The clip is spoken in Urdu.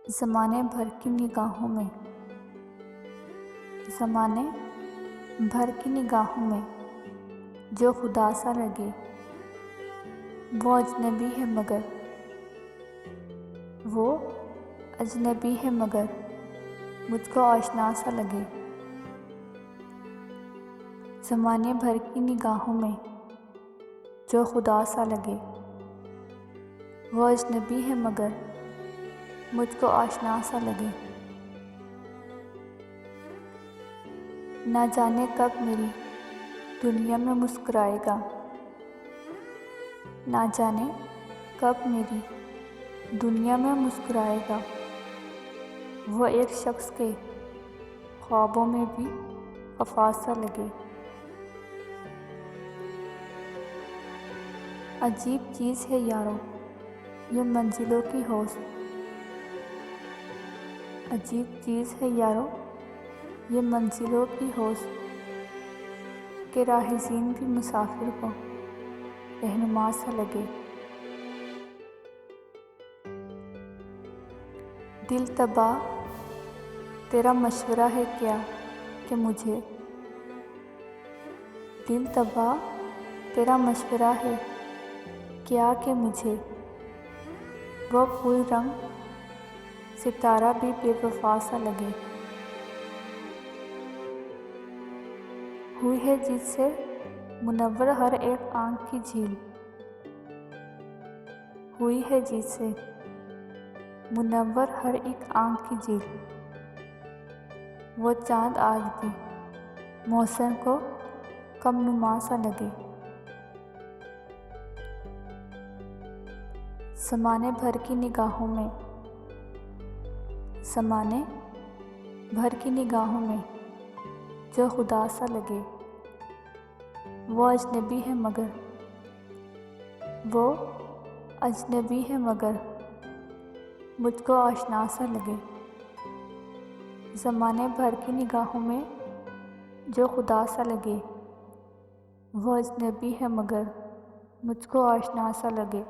زمانے بھر کی نگاہوں میں، زمانے بھر کی نگاہوں میں جو خدا سا لگے، وہ اجنبی ہے مگر وہ اجنبی ہے مگر مجھ کو آشنا سا لگے۔ زمانے بھر کی نگاہوں میں جو خدا سا لگے، وہ اجنبی ہے مگر مجھ کو آشنا سا لگے۔ نہ جانے کب میری دنیا میں مسکرائے گا، نہ جانے کب میری دنیا میں مسکرائے گا، وہ ایک شخص کے خوابوں میں بھی وفا سا لگے۔ عجیب چیز ہے یارو یہ منزلوں کی ہوس، عجیب چیز ہے یارو یہ منزلوں کی ہوس، کہ راہزین بھی مسافر کو رہنما سا لگے۔ دل تباہ تیرا مشورہ ہے کیا کہ مجھے، دل تباہ تیرا مشورہ ہے کیا کہ مجھے، وہ پھول رنگ ستارہ بھی بے وفا سا لگے۔ ہوئی ہے جس سے منور ہر ایک آنکھ کی جھیل، ہوئی ہے جس سے منور ہر ایک آنکھ کی جھیل، وہ چاند آج بھی محسن کو کم نما سا لگے۔ زمانے بھر کی نگاہوں میں، زمانے بھر کی نگاہوں میں جو خدا سا لگے، وہ اجنبی ہے مگر وہ اجنبی ہے مگر مجھ کو آشنا سا لگے۔ زمانے بھر کی نگاہوں میں جو خدا سا لگے، وہ اجنبی ہے مگر مجھ کو آشنا سا لگے۔